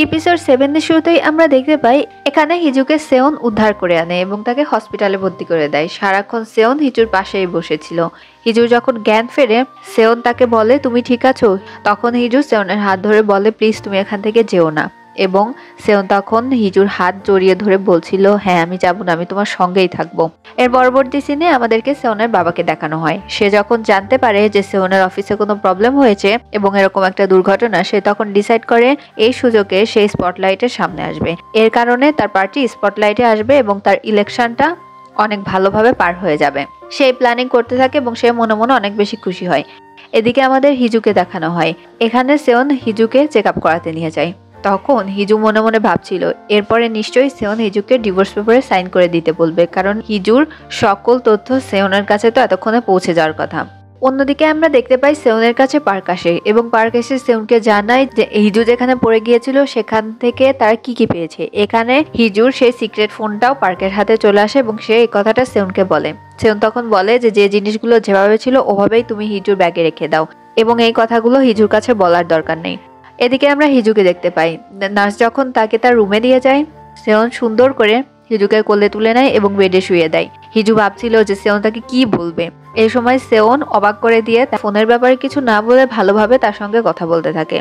Episode 7 এর শুরুতেই আমরা দেখতে পাই এখানে হিজুকে সেওন উদ্ধার করে আনে এবং তাকে হসপিটালে ভর্তি করে দেয়। সারাক্ষণ সেওন হিজুর পাশেই বসেছিল। হিজুর যখন জ্ঞান ফেরে সেওন তাকে বলে তুমি ঠিক আছো? তখন হিজু সেওনের হাত ধরে বলে প্লিজ তুমি এখান থেকে যেও না, এবং সেওন তখন হিজুর হাত জড়িয়ে ধরে বলছিল হ্যাঁ আমি যাবো না, আমি তোমার সঙ্গেই থাকবো। এর পরবর্তী সিনে আমাদেরকে সেওনের বাবাকে দেখানো হয়। সে যখন জানতে পারে যে সেওনের অফিসে কোনো প্রবলেম হয়েছে এবং এরকম একটা দুর্ঘটনা, সে তখন ডিসাইড করে এই সুযোগে সে স্পটলাইটের সামনে আসবে। এর কারণে তার পার্টি স্পটলাইটে আসবে এবং তার ইলেকশনটা অনেক ভালোভাবে পার হয়ে যাবে। সেই প্ল্যানিং করতে থাকে এবং সে মনে মনে অনেক বেশি খুশি হয়। এদিকে আমাদের হিজুকে দেখানো হয়। এখানে সেওন হিজুকে চেক আপ করাতে নিয়ে যায়। তখন হিজু মনে মনে ভাবছিল এরপরে নিশ্চয়ই সেওন হিজুকে ডিভোর্স পেপারে সাইন করে দিতে বলবে, কারণ হিজুর সকল তথ্য সেওনের কাছে তো এতক্ষণে পৌঁছে যাওয়ার কথা। অন্যদিকে আমরা দেখতে পাই সেওনের কাছে পার্ক আসে এবং পার্ক এসে সেওনকে জানায় যে হিজু যেখানে পড়ে গিয়েছিল সেখান থেকে তার কি কি পেয়েছে। এখানে হিজুর সেই সিক্রেট ফোনটাও পার্কের হাতে চলে আসে এবং সে এই কথাটা সেওনকে বলে। সেওন তখন বলে যে যে জিনিসগুলো যেভাবে ছিল ওভাবেই তুমি হিজুর ব্যাগে রেখে দাও এবং এই কথাগুলো হিজুর কাছে বলার দরকার নেই। এদিকে আমরা হিজুকে দেখতে পাই। নার্স যখন তাকে তার রুমে দিয়ে যায়, সেওন সুন্দর করে হিজুকে কোলে তুলে নেয় এবং বেডে শুয়ে দেয়। হিজু ভাবছিল যে সেওন তাকে কি বলবে। এই সময় সেওন অবাক করে দিয়ে ফোনের ব্যাপারে কিছু না বলে ভালোভাবে তার সঙ্গে কথা বলতে থাকে।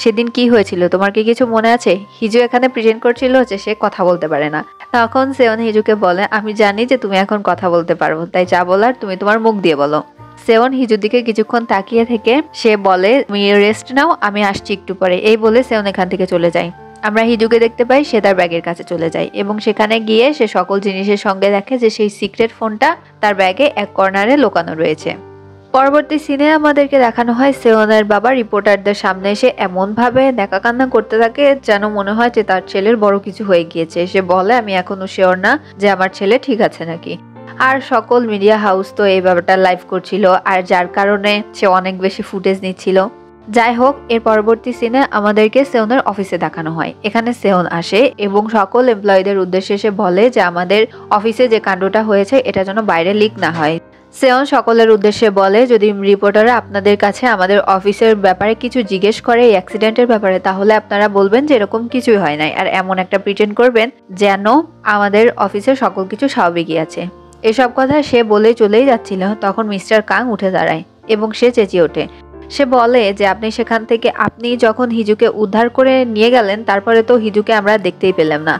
সেদিন কি হয়েছিল তোমার কি কিছু মনে আছে? হিজু এখানে প্রেজেন্ট করছিল যে সে কথা বলতে পারে না। তখন সেওন হিজুকে বলে আমি জানি যে তুমি এখন কথা বলতে পারো, তাই যা বলার তুমি তোমার মুখ দিয়ে বলো। সেওন হিজুর দিকে কিছুক্ষণ তাকিয়ে থেকে সে বলে তুমি রেস্ট নাও, আমি আসছি একটু পরে। এই বলে সেওন এখান থেকে চলে যায়। আমরা হিজুকে দেখতে পাই সে তার ব্যাগের কাছে চলে যায় এবং সেখানে গিয়ে সে সকল জিনিসের সঙ্গে দেখে যে সেই সিক্রেট ফোনটা তার ব্যাগে এক কর্নারে লুকানো রয়েছে। পরবর্তী সিনে আমাদেরকে দেখানো হয় সেওনের বাবা রিপোর্টারদের সামনে এসে এমন ভাবে দেখা কান্না করতে থাকে যেন মনে হয় যে তার ছেলের বড় কিছু হয়ে গিয়েছে। সে বলে আমি এখনো শিওর না যে আমার ছেলে ঠিক আছে নাকি। আর সকল মিডিয়া হাউস তো এই ব্যাপারটা লাইভ করছিল, আর যার কারণে সে অনেক বেশি ফুটেজ নিচ্ছিল। যাই হোক, এর পরবর্তী সিনে আমাদেরকে সেওনের অফিসে দেখানো হয়। এখানে সেওন আসে এবং সকল এমপ্লয়ীদের উদ্দেশ্যে সে বলে যে আমাদের অফিসে যে কাণ্ডটা হয়েছে এটা যেন বাইরে লিক না হয়। সেওন সকলের উদ্দেশ্যে বলে যদি রিপোর্টাররা আপনাদের কাছে আমাদের অফিসের ব্যাপারে কিছু জিজ্ঞেস করে এই অ্যাক্সিডেন্টের ব্যাপারে, তাহলে আপনারা বলবেন যে এরকম কিছুই হয় নাই, আর এমন একটা প্রিটেন্ড করবেন যেন আমাদের অফিসের সকল কিছু স্বাভাবিকই আছে। এসব কথা সে বলে চলেই যাচ্ছিল, তখন মিস্টার কাং উঠে দাঁড়ায় এবং সে চেঁচিয়ে ওঠে। সে বলে যে আপনি সেখান থেকে আপনি যখন হিজুকে উদ্ধার করে নিয়ে গেলেন তারপরে তো হিজুকে আমরা দেখতেই পেলাম না,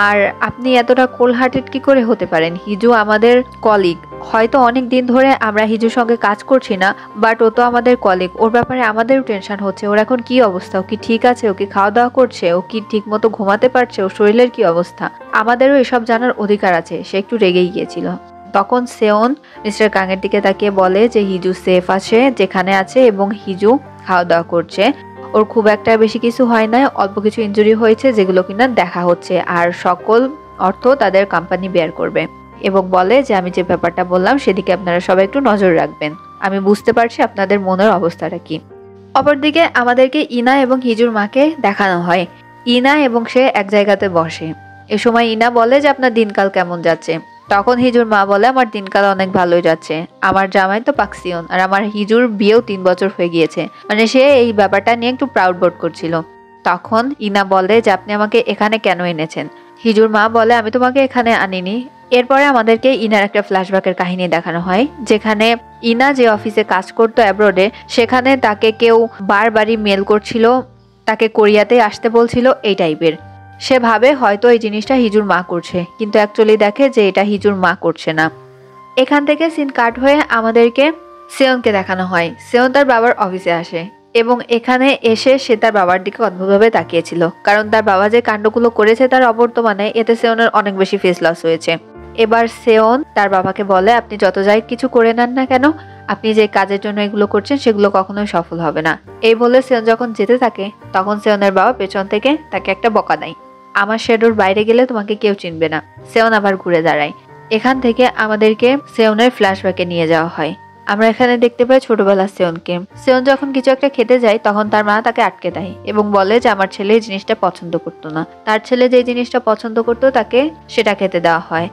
আর আপনি এতটা কোল্ড হার্টেড কি করে হতে পারেন? হিজু আমাদের কলিগ, হয়তো অনেক দিন ধরে আমরা হিজুর সঙ্গে কাজ করছি না, বাট ও তো আমাদের কলিগ, ওর ব্যাপারে আমাদেরও টেনশন হচ্ছে। ওর এখন কি অবস্থা? ও কি ঠিক আছে? ও কি খাওয়া দাওয়া করছে? ও কি ঠিক মতো ঘুমাতে পারছে? ওর শরীরের কি অবস্থা? আমাদেরও এসব জানার অধিকার আছে। সে একটু রেগেই গিয়েছিল। তখন সেওন মিস্টার কাংয়ের দিকে তাকিয়ে বলে যে হিজু সেফ আছে যেখানে আছে এবং হিজু খাওয়া দাওয়া করছে, ওর খুব একটা বেশি কিছু হয় না, অল্প কিছু ইনজুরি হয়েছে যেগুলো কিনা দেখা হচ্ছে, আর সকল অর্থ তাদের কোম্পানি বেয়ার করবে। এবং বলে যে আমি যে ব্যাপারটা বললাম সেদিকে আপনারা সবাই একটু নজর রাখবেন, আমি বুঝতে পারছি আপনাদের মনের অবস্থাটা কি। অপরদিকে আমাদেরকে ইনা এবং হিজুর মাকে দেখানো হয়। ইনা এবং সে এক জায়গাতে বসে। এ সময় ইনা বলে যে আপনার দিনকাল কেমন যাচ্ছে? তখন হিজুর মা বলে আমার দিনকাল অনেক ভালোই যাচ্ছে, আমার জামাই তো পাকসিয়ন, আর আমার হিজুর বিয়েও 3 বছর হয়ে গিয়েছে। মানে সে এই ব্যাপারটা নিয়ে একটু প্রাউড বোধ করছিল। তখন ইনা বলে যে আপনি আমাকে এখানে কেন এনেছেন? হিজুর মা বলে আমি তোমাকে এখানে আনিনি। এরপরে আমাদেরকে ইনার একটা ফ্ল্যাশব্যাকের কাহিনী দেখানো হয়, যেখানে ইনা যে অফিসে কাজ করতো অ্যাব্রোডে, সেখানে তাকে কেউ বারবারই মেল করছিল, তাকে কোরিয়াতে আসতে বলছিল, এই টাইপের। সে ভাবে হয়তো এই জিনিসটা হিজুর মা করছে, কিন্তু অ্যাকচুয়ালি দেখে যে এটা হিজুর মা করছে না। এখান থেকে সিন কাট হয়ে আমাদেরকে সেওনকে দেখানো হয়। সেওন তার বাবার অফিসে আসে এবং এখানে এসে সে তার বাবার দিকে অদ্ভুতভাবে তাকিয়েছিল, কারণ তার বাবা যে কাণ্ডগুলো করেছে তার অবর্তমানে এতে সেওনের অনেক বেশি ফেস লস হয়েছে। এবার সেওন তার বাবাকে বলে আপনি যত যাই কিছু করে নেন না কেন, আপনি যে কাজের জন্য এগুলো করছেন সেগুলো কখনোই সফল হবে না। এই বলে সেওন যখন যেতে থাকে তখন সেওনের বাবা পেছন থেকে তাকে একটা বকা দেয়, আমার শ্যাডোর বাইরে গেলে তোমাকে কেউ চিনবে না। সেওন আবার ঘুরে দাঁড়ায়। এখান থেকে আমাদেরকে সেওনের ফ্ল্যাশব্যাকে নিয়ে যাওয়া হয়। আমরা এখানে দেখতে পাই ছোটবেলার সেওনকে। সেওন যখন কিছু একটা খেতে যায় তখন তার মা তাকে আটকে দেয় এবং বলে যে আমার ছেলে এই জিনিসটা পছন্দ করতো না, তার ছেলে যে জিনিসটা পছন্দ করতো তাকে সেটা খেতে দেওয়া হয়।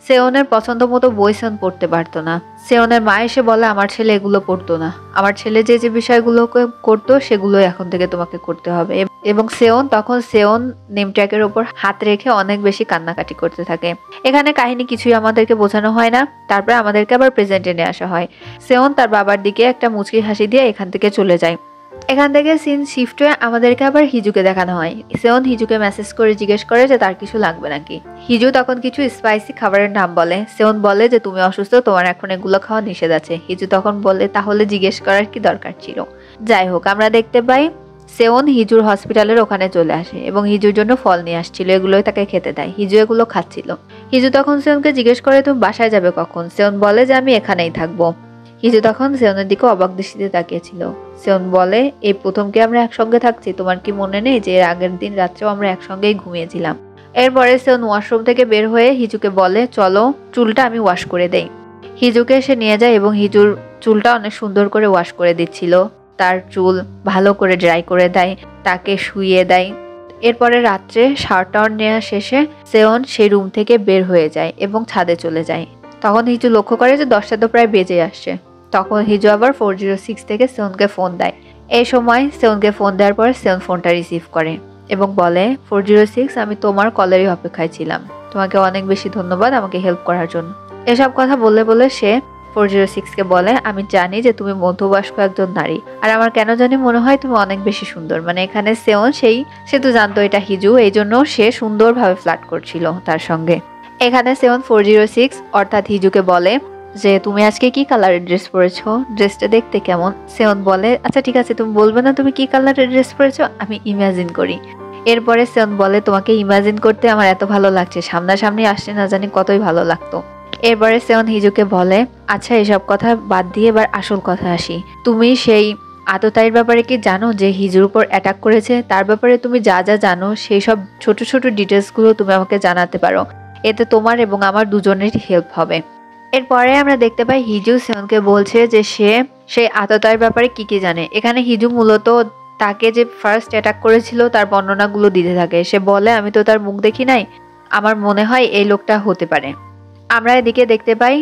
সেওনের পছন্দ মতো বই সেওন পড়তে পারতো না। সেওনের মা এসে বলে আমার ছেলে এগুলো পড়তো না, আমার ছেলে যে যে বিষয়গুলোকে করতো সেগুলো এখন থেকে তোমাকে করতে হবে। এবং সেওন তখন সেওন নেম ট্যাগের উপর হাত রেখে অনেক বেশি কান্নাকাটি করতে থাকে। এখানে কাহিনী কিছুই আমাদেরকে বোঝানো হয় না। তারপরে আমাদেরকে আবার প্রেজেন্টে নিয়ে আসা হয়। সেওন তার বাবার দিকে একটা মুচকি হাসি দিয়ে এখান থেকে চলে যায়। এখান থেকে সিন শিফট হয়ে আমাদেরকে আবার হিজুকে দেখানো হয়। সেওন হিজুকে মেসেজ করে জিজ্ঞেস করে যে তার কিছু লাগবে নাকি। হিজু তখন কিছু স্পাইসি খাবারের নাম বলে। সেওন বলে যে তুমি অসুস্থ, তোমার এখন এগুলো খাওয়া নিষেধ আছে। হিজু তখন বলে তাহলে জিজ্ঞেস করার কি দরকার ছিল। যাই হোক, আমরা দেখতে পাই সেওন হিজুর হসপিটালের ওখানে চলে আসে এবং হিজুর জন্য ফল নিয়ে আসছিল, এগুলোই তাকে খেতে দেয়। হিজু এগুলো খাচ্ছিল। হিজু তখন সেওনকে জিজ্ঞেস করে তুমি বাসায় যাবে কখন। সেওন বলে যে আমি এখানেই থাকবো। হিজু তখন সেওনের দিকে অবাক দৃষ্টিতে তাকিয়েছিল। সেওন বলে এই প্রথম কি আমরা একসঙ্গে থাকছি, তোমার কি মনে নেই যে এর আগের দিন রাত্রেও আমরা একসঙ্গেই ঘুমিয়েছিলাম। এরপরে সেওন ওয়াশরুম থেকে বের হয়ে হিজুকে বলে চলো চুলটা আমি ওয়াশ করে দেই। হিজুকে সে নিয়ে যায় এবং হিজুর চুলটা অনেক সুন্দর করে ওয়াশ করে দিচ্ছিল। তার চুল ভালো করে ড্রাই করে দেয়, তাকে শুইয়ে দেয়। এরপরে রাত্রে শাওয়ার টাওয়ার নেওয়া শেষে সেওন সেই রুম থেকে বের হয়ে যায় এবং ছাদে চলে যায়। তখন হিজু লক্ষ্য করে যে 10টা তো প্রায় বেজে আসছে। তখন হিজু আবার 406 থেকে সেওনকে ফোন দেয়। এই সময় সেওনকে ফোন দেওয়ার পর সেওন ফোনটা রিসিভ করে এবং বলে 406 আমি তোমার কলেরই অপেক্ষায় ছিলাম, তোমাকে অনেক বেশি ধন্যবাদ আমাকে হেল্প করার জন্য। এসব কথা বলে বলে সে 406কে বলে আমি জানি যে তুমি মধ্যবয়স্ক একজন নারী, আর আমার কেন জানি মনে হয় তুমি অনেক বেশি সুন্দর। মানে এখানে সেওন সে তো জানতো এটা হিজু, এই জন্য সে সুন্দরভাবে ফ্লার্ট করছিল তার সঙ্গে। এখানে সেওন 406 অর্থাৎ হিজুকে বলে যে তুমি আজকে কি কালারের ড্রেস পরেছো, ড্রেসটা দেখতে কেমন। সেওন বলে আচ্ছা ঠিক আছে তুমি বলবে না তুমি কি কালারের ড্রেস পরেছো, আমি ইমাজিন করি। এরপরে সেওন বলে তোমাকে ইমাজিন করতে আমার এত ভালো লাগছে, সামনাসামনি আসলে না জানি কতই ভালো লাগতো। এরপরে সেওন হিজুকে বলে আচ্ছা এসব কথা বাদ দিয়ে এবার আসল কথা আসি, তুমি সেই আততায়ীর ব্যাপারে কি জানো যে হিজুর উপর অ্যাটাক করেছে, তার ব্যাপারে তুমি যা যা জানো সেই সব ছোট ছোট ডিটেলসগুলো তুমি আমাকে জানাতে পারো, এতে তোমার এবং আমার দুজনেরই হেল্প হবে। এরপরে আমরা দেখতে পাই হিজু সেওনকে বলছে যে সে সেই আততায়ীর ব্যাপারে কি কি জানে। এখানে হিজু মূলত তাকে যে ফার্স্ট অ্যাটাক করেছিল তার বর্ণনাগুলো দিতে থাকে। সে বলে আমি তো তার মুখ দেখি নাই, আমার মনে হয় এই লোকটা হতে পারে। আমরা এদিকে দেখতে পাই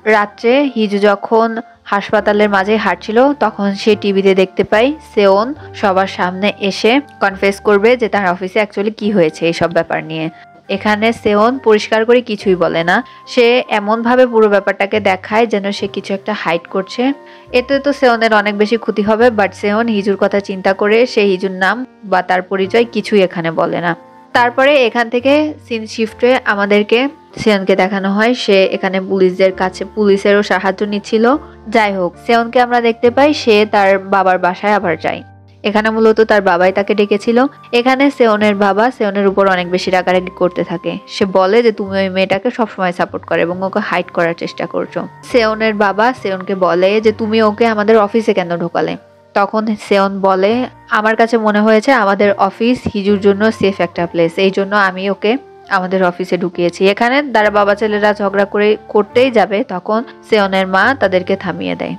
রাত্রে হিজু যখন হাসপাতালের মাঝে হাঁটছিল তখন সে টিভিতে দেখতে পাই সেওন সবার সামনে এসে কনফেস করবে যে তার অফিসে অ্যাকচুয়ালি কি হয়েছে এইসব ব্যাপার নিয়ে। এখানে সেওন পরিষ্কার করে কিছুই বলে না, সে এমন ভাবে পুরো ব্যাপারটাকে দেখায় যেন সে কিছু একটা হাইড করছে। এতে তো সেওনের অনেক বেশি ক্ষতি হবে, বাট সেওন হিজুর কথা চিন্তা করে সে হিজুর নাম বা তার পরিচয় কিছুই এখানে বলে না। তারপরে এখান থেকে সিন শিফট হয়ে আমাদেরকে সেওনকে দেখানো হয় সে এখানে পুলিশদের কাছে পুলিশেরও সাহায্য নিচ্ছিল। যাই হোক, সেওনকে আমরা দেখতে পাই সে তার বাবার বাসায় আবার যায়। এখানে মূলত তার বাবাই তাকে ডেকেছিল। এখানে সেওনের বাবা সেওনের উপর অনেক বেশি রাগারাগি করতে থাকে। সে বলে যে তুমি ওই মেয়েটাকে সবসময় সাপোর্ট করো এবং ওকে হাইড করার চেষ্টা করছো। সেওনের বাবা সেওনকে বলে যে তুমি ওকে আমাদের অফিসে কেন ঢোকালে। তখন সেওন বলে আমার কাছে মনে হয়েছে আমাদের অফিস হিজুর জন্য সেফ একটা প্লেস, এই জন্য আমি ওকে আমাদের অফিসে ঢুকিয়েছি। এখানে তারা বাবা ছেলেরা ঝগড়া করতেই যাবে তখন সেওনের মা তাদেরকে থামিয়ে দেয়।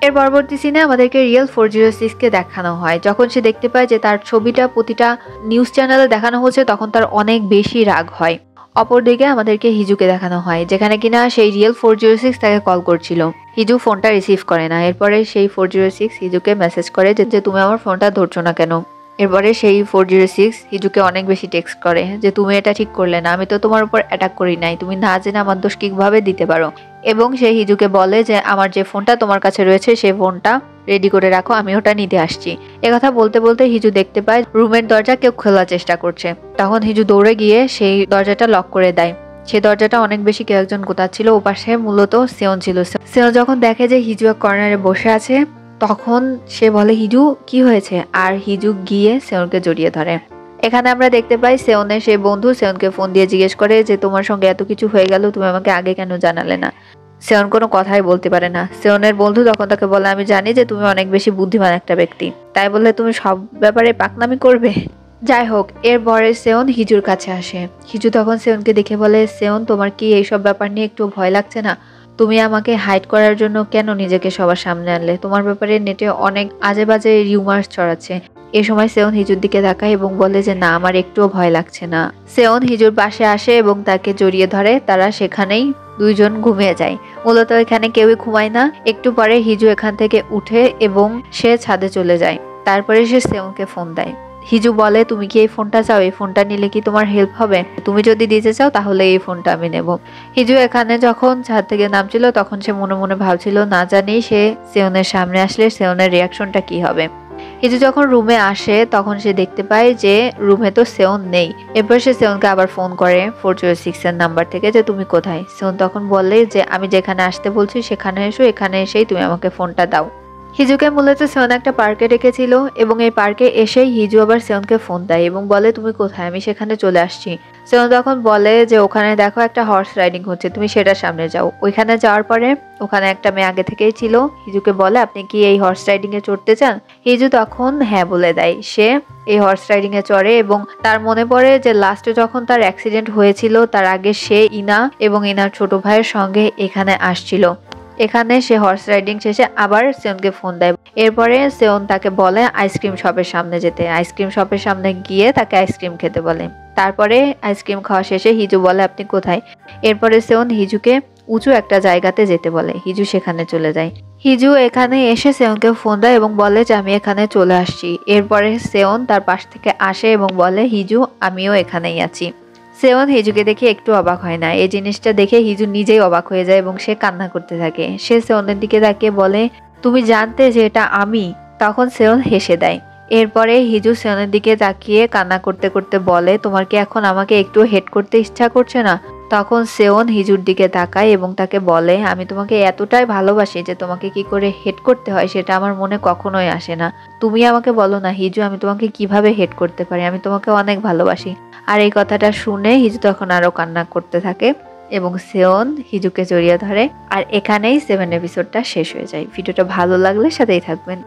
এর পরবর্তী সিনে আমাদেরকে রিয়েল 406কে দেখানো হয়। যখন সে দেখতে পায় যে তার ছবিটা প্রতিটা নিউজ চ্যানেলে দেখানো হচ্ছে তখন তার অনেক বেশি রাগ হয়। অপরদিকে আমাদেরকে হিজুকে দেখানো হয় যেখানে কিনা সেই রিয়েল 406 তাকে কল করছিল। হিজু ফোনটা রিসিভ করে না। এরপরে সেই 406 হিজুকে মেসেজ করে যে তুমি আমার ফোনটা ধরছো না কেন। এরপরে সেই 406 হিজুকে অনেক বেশি টেক্সট করে যে তুমি এটা ঠিক করলে না, আমি তো তোমার উপর অ্যাটাক করি নাই, তুমি না জেনে আমার দোষ কিভাবে দিতে পারো। এবং সে হিজুকে বলে যে আমার যে ফোনটা তোমার কাছে রয়েছে সেই ফোনটা রেডি করে রাখো, আমি ওটা নিতে আসছি। একথা বলতে বলতে হিজু দেখতে পায় রুমের দরজা কেউ খোলার চেষ্টা করছে। তখন হিজু দৌড়ে গিয়ে সেই দরজাটা লক করে দেয়। সেই দরজাটা অনেক বেশি কেউ একজন গোতাচ্ছিল, ওপাশে মূলত সেওন ছিল। সেওন যখন দেখে যে হিজু এক কর্নারে বসে আছে তখন সে বলে হিজু কি হয়েছে, আর হিজু গিয়ে সেওনকে জড়িয়ে ধরে। এখানে আমরা দেখতে পাই সেওনের সেই বন্ধু সেওনকে ফোন দিয়ে জিজ্ঞেস করে যে তোমার সঙ্গে এত কিছু হয়ে গেল তুমি আমাকে আগে কেন জানালে না। সেওন কোনো কথাই বলতে পারে না। সেওনের বন্ধু তখন তাকে বলে আমি জানি যে তুমি অনেক বেশি বুদ্ধিমান একটা ব্যক্তি, তাই বললে তুমি সব ব্যাপারে পাকনামি করবে। যাই হোক, এরপরে সেওন হিজুর কাছে আসে। হিজু তখন সেওনকে দেখে বলে সেওন তোমার কি এইসব ব্যাপার নিয়ে একটু ভয় লাগছে না, তুমি আমাকে হাইড করার জন্য কেন নিজেকে সবার সামনে আনলে, তোমার ব্যাপারে নেটে অনেক আজে বাজে রিউমার্স ছড়াচ্ছে। এ সময় সেওন হিজুর দিকে তাকায় এবং বলে যে না, আমার একটুও ভয় লাগছে না। সেওন হিজুর পাশে আসে এবং তাকে জড়িয়ে ধরে। তারা সেখানেই দুইজন ঘুমিয়ে যায়। মূলত এখানে কেউই ঘুমায় না। একটু পরে হিজু এখান থেকে উঠে এবং সে ছাদে চলে যায়। তারপরে সে সেওনকে ফোন দেয়। হিজু বলে, তুমি কি এই ফোনটা চাও? এই ফোনটা নিলে কি তোমার হেল্প হবে? তুমি যদি দিতে চাও তাহলে এই ফোনটা আমি নেব। হিজু এখানে যখন ছাদ থেকে নামছিল তখন সে মনে মনে ভাবছিল, না জানি সে সেওনের সামনে আসলে সেওনের রিয়াকশনটা কি হবে। হিজু যখন রুমে আসে তখন সে দেখতে পায় যে রুমে তো সেওন নেই। এরপর সে সেওনকে আবার ফোন করে 406 এর নাম্বার থেকে, যে তুমি কোথায়। সেওন তখন বলে যে আমি যেখানে আসতে বলছি সেখানে এসো, এখানে এসেই তুমি আমাকে ফোনটা দাও। হিজুকে মূলত সেওন একটা পার্কে ডেকেছিল এবং এই পার্কে এসেই হিজু আবার সেওনকে ফোন দেয় এবং বলে, তুমি কোথায়? আমি সেখানে চলে আসছি। সেওন তখন বলে যে ওখানে দেখো একটা হর্স রাইডিং হচ্ছে, তুমি সেটার সামনে যাও। ওইখানে যাওয়ার পরে ওখানে একটা মেয়ে আগে থেকেই ছিল। হিজুকে বলে, আপনি কি এই হর্স রাইডিং এ চড়তে চান? হিজু তখন হ্যাঁ বলে দেয়। সে এই হর্স রাইডিং এ চড়ে এবং তার মনে পড়ে যে লাস্টে যখন তার অ্যাক্সিডেন্ট হয়েছিল তার আগে সে ইনা এবং ইনার ছোট ভাইয়ের সঙ্গে এখানে আসছিল। এখানে সে হর্স রাইডিং শেষে আবার সেওনকে ফোন দেয়। এরপরে সেওন তাকে বলে আইসক্রিম শপের সামনে যেতে। আইসক্রিম শপের সামনে গিয়ে তাকে আইসক্রিম খেতে বলে। তারপরে আইসক্রিম খাওয়া শেষে হিজু বলে, আপনি কোথায়? এরপরে সেওন হিজুকে উঁচু একটা জায়গাতে যেতে বলে। হিজু সেখানে চলে যায়। হিজু এখানে এসে সেওনকে ফোন দেয় এবং বলে যে আমি এখানে চলে আসছি। এরপরে সেওন তার পাশ থেকে আসে এবং বলে, হিজু আমিও এখানেই আছি। সেওন হিজুকে দেখে একটু অবাক হয় না। এই জিনিসটা দেখে হিজু নিজেই অবাক হয়ে যায় এবং সে কান্না করতে থাকে। সে সেওনের দিকে তাকিয়ে বলে, তুমি জানতে যে এটা আমি? তখন সেওন হেসে দেয়। এরপরে হিজু সেওনের দিকে তাকিয়ে কান্না করতে করতে বলে, তোমার কি এখন আমাকে একটু হেট করতে ইচ্ছা করছে না? তখন সেওন হিজুর দিকে তাকায় এবং তাকে বলে, আমি তোমাকে এতটাই ভালোবাসি যে তোমাকে কি করে হেট করতে হয় সেটা আমার মনে কখনোই আসে না। তুমি আমাকে বলো না হিজু, আমি তোমাকে কিভাবে হেট করতে পারি? আমি তোমাকে অনেক ভালোবাসি। আর এই কথাটা শুনে হিজু তখন আরো কান্না করতে থাকে এবং সেওন হিজুকে জড়িয়ে ধরে। আর এখানেই 7 এপিসোডটা শেষ হয়ে যায়। ভিডিওটা ভালো লাগলে সাথেই থাকবেন।